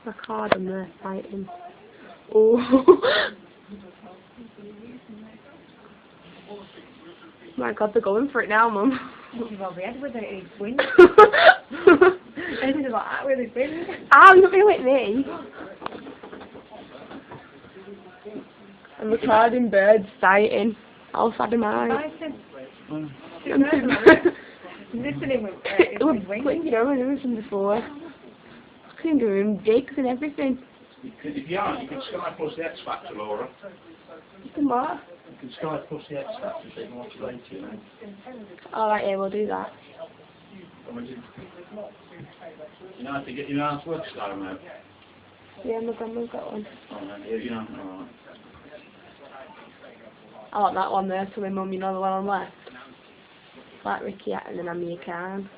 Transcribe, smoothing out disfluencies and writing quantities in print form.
my card on there fighting. Oh. My God, they're going for it now, Mum. Well, we had with it, it's wind. Anything like that with it, wind. Ah, you're not going to hit me. I'm recording birds fighting. How sad am I? Listening with It was blinking over and everything before. I couldn't do him digs and everything. If you aren't, you can Sky Plus the X Factor, Laura. You can what? You can Sky Plus the X Factor so you can watch it later, you know. Alright, yeah, we'll do that. You know how to get your house work Sky remote? Yeah, my grandma's got one. Oh, no, you know, alright. I want that one there, so my mum, you know the one on left. Like Ricky and then I'm your can.